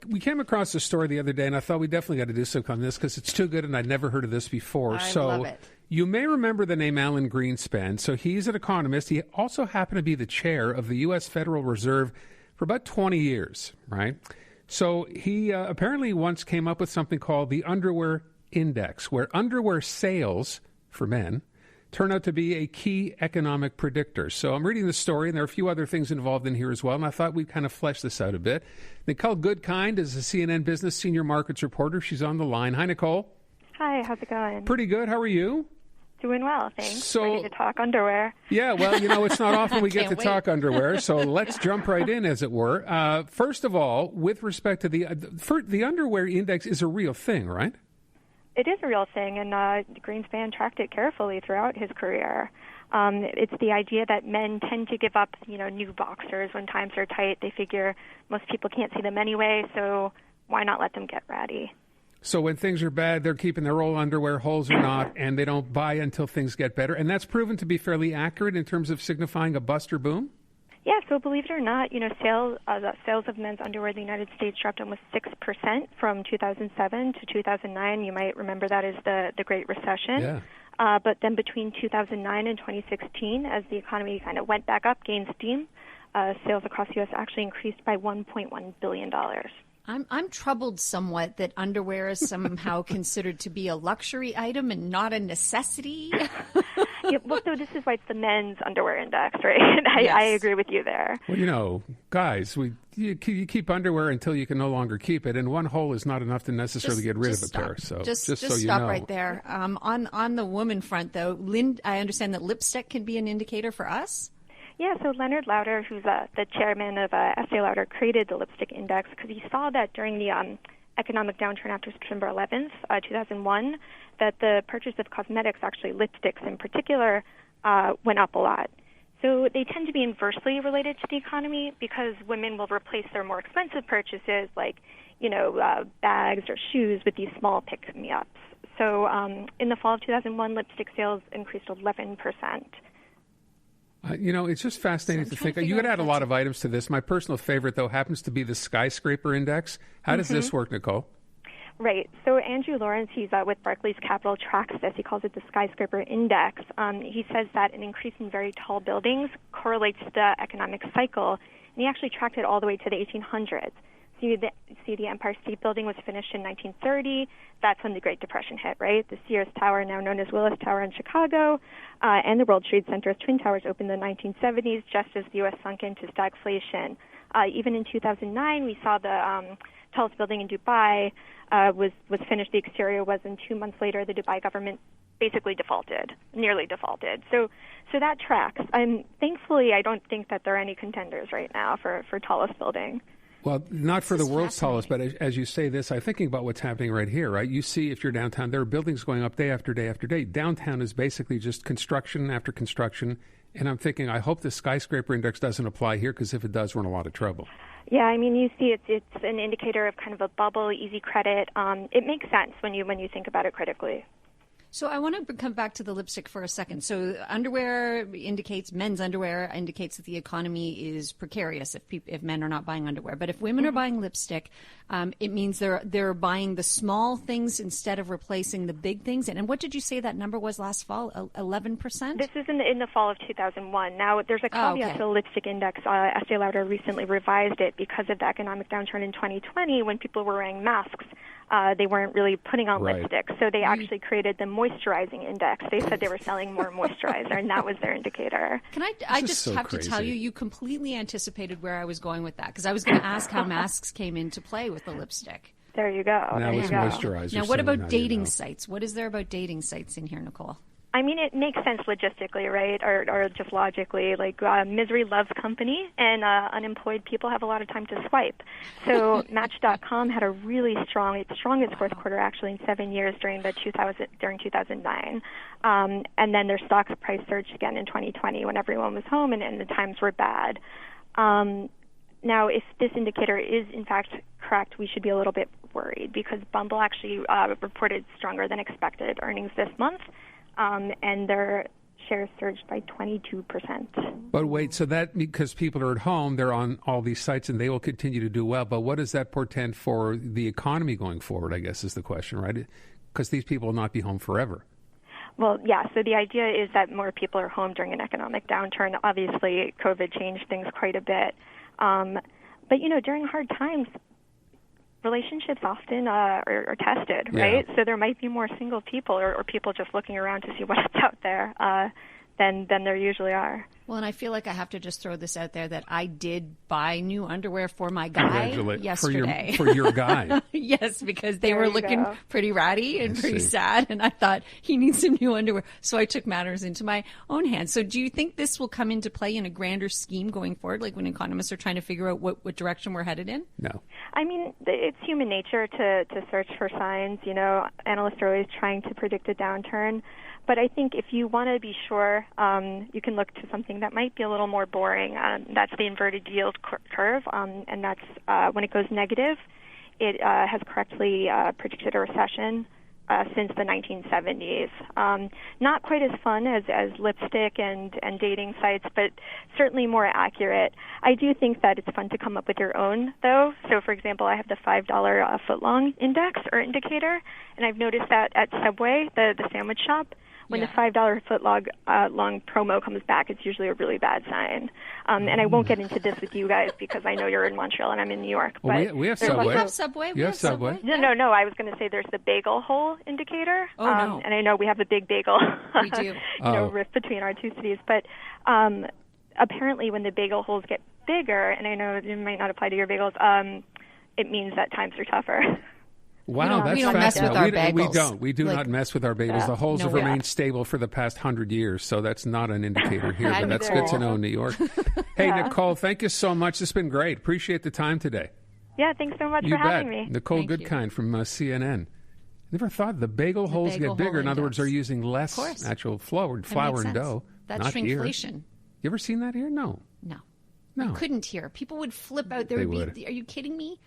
we came across a story the other day, and I thought we definitely got to do something on this because it's too good, and I'd never heard of this before. I love it. You may remember the name Alan Greenspan. So he's an economist. He also happened to be the chair of the U.S. Federal Reserve for about 20 years, right? So he apparently once came up with something called the underwear index, where underwear sales for men turn out to be a key economic predictor. So I'm reading the story, and there are a few other things involved in here as well, and I thought we'd kind of flesh this out a bit. NICOLE GOODKIND is a CNN Business Senior Markets Reporter. She's on the line. Hi, NICOLE. Hi, how's it going? Pretty good. How are you? Doing well, thanks. Ready to talk underwear. Yeah, well, it's not often we get to talk underwear, so let's jump right in, as it were. First of all, with respect to the underwear index is a real thing, right? It is a real thing, and Greenspan tracked it carefully throughout his career. It's the idea that men tend to give up, new boxers when times are tight. They figure most people can't see them anyway, so why not let them get ratty? So when things are bad, they're keeping their old underwear, holes or not, and they don't buy until things get better. And that's proven to be fairly accurate in terms of signifying a bust or boom? Yeah, so believe it or not, sales of men's underwear in the United States dropped almost 6% from 2007 to 2009. You might remember that as the Great Recession. Yeah. But then between 2009 and 2016, as the economy kind of went back up, gained steam, sales across the U.S. actually increased by $1.1 billion. I'm troubled somewhat that underwear is somehow considered to be a luxury item and not a necessity. Yeah, well, so this is why it's the men's underwear index, right? Yes. I agree with you there. Well, guys, you keep underwear until you can no longer keep it, and one hole is not enough to necessarily get rid of a pair. So just so stop you know. right there. On the woman front, though, I understand that lipstick can be an indicator for us. Yeah, so Leonard Lauder, who's the chairman of Estee Lauder, created the lipstick index because he saw that during the economic downturn after September 11th, 2001, that the purchase of cosmetics, actually lipsticks in particular, went up a lot. So they tend to be inversely related to the economy because women will replace their more expensive purchases like, bags or shoes with these small pick-me-ups. So in the fall of 2001, lipstick sales increased 11%. It's just fascinating to think. You could add a lot of items to this. My personal favorite, though, happens to be the skyscraper index. How does this work, NICOLE? Right. So Andrew Lawrence, he's with Barclays Capital, tracks this. He calls it the skyscraper index. He says that an increase in very tall buildings correlates to the economic cycle, and he actually tracked it all the way to the 1800s. So you see the Empire State Building was finished in 1930. That's when the Great Depression hit, right? The Sears Tower, now known as Willis Tower in Chicago, and the World Trade Center's Twin Towers opened in the 1970s, just as the U.S. sunk into stagflation. Even in 2009, we saw the tallest building in Dubai was finished. The exterior was, and 2 months later, the Dubai government basically nearly defaulted. So that tracks. Thankfully, I don't think that there are any contenders right now for tallest building. Well, not for the world's tallest, but as you say this, I'm thinking about what's happening right here, right? You see, if you're downtown, there are buildings going up day after day after day. Downtown is basically just construction after construction. And I'm thinking, I hope the skyscraper index doesn't apply here, because if it does, we're in a lot of trouble. Yeah, you see it's an indicator of kind of a bubble, easy credit. It makes sense when you think about it critically. So I want to come back to the lipstick for a second. So underwear men's underwear indicates that the economy is precarious if men are not buying underwear. But if women are buying lipstick, it means they're buying the small things instead of replacing the big things. And what did you say that number was last fall? 11%? This is in the fall of 2001. Now, there's a caveat to the lipstick index. Estee Lauder recently revised it because of the economic downturn in 2020 when people were wearing masks. They weren't really putting on lipstick, so they actually created the moisturizing index. They said they were selling more moisturizer, and that was their indicator. I just have to tell you, you completely anticipated where I was going with that, because I was going to ask how masks came into play with the lipstick. There you go. Now it's moisturizer. Now, what about dating sites? What is there about dating sites in here, NICOLE? It makes sense logistically, right, or just logically. Like, misery loves company, and unemployed people have a lot of time to swipe. So Match.com had its strongest fourth quarter actually in 7 years during 2009. And then their stock price surged again in 2020 when everyone was home and the times were bad. Now, if this indicator is in fact correct, we should be a little bit worried because Bumble actually reported stronger than expected earnings this month. And they're share surged by 22%. But wait, so that, because people are at home, they're on all these sites and they will continue to do well. But what does that portend for the economy going forward, I guess is the question, right? Because these people will not be home forever. Well, yeah, so the idea is that more people are home during an economic downturn. Obviously, COVID changed things quite a bit. But, during hard times, relationships often are tested, right? So there might be more single people or people just looking around to see what's out there than there usually are. Well, and I feel like I have to just throw this out there that I did buy new underwear for my guy yesterday. For your guy. Yes, because they were looking pretty ratty and pretty sad, and I thought he needs some new underwear. So I took matters into my own hands. So do you think this will come into play in a grander scheme going forward, like when economists are trying to figure out what direction we're headed in? No. I mean, it's human nature to search for signs. Analysts are always trying to predict a downturn. But I think if you want to be sure, you can look to something that might be a little more boring. That's the inverted yield curve, and that's when it goes negative, it has correctly predicted a recession since the 1970s. Not quite as fun as lipstick and dating sites, but certainly more accurate. I do think that it's fun to come up with your own, though. So, for example, I have the $5 footlong index or indicator, and I've noticed that at Subway, the sandwich shop, when the $5 footlong long promo comes back, it's usually a really bad sign. And I won't get into this with you guys because I know you're in Montreal and I'm in New York. Well, but we have Subway. We have Subway. You have Subway. No. I was going to say there's the bagel hole indicator. Oh, no. And I know we have a big bagel We do. rift between our two cities. But apparently when the bagel holes get bigger, and I know it might not apply to your bagels, it means that times are tougher. Wow, that's we don't mess with our bagels. We do not mess with our bagels. The holes have remained stable for the past 100 years, so that's not an indicator here, but that's good to know in New York. Hey, Nicole, thank you so much. This has been great. Appreciate the time today. Yeah, thanks so much for having me. Nicole Goodkind from CNN. Never thought the bagel holes get bigger. In other words, they're using less natural flour and dough. That's shrinkflation. You ever seen that here? No. You couldn't hear. People would flip out. Are you kidding me?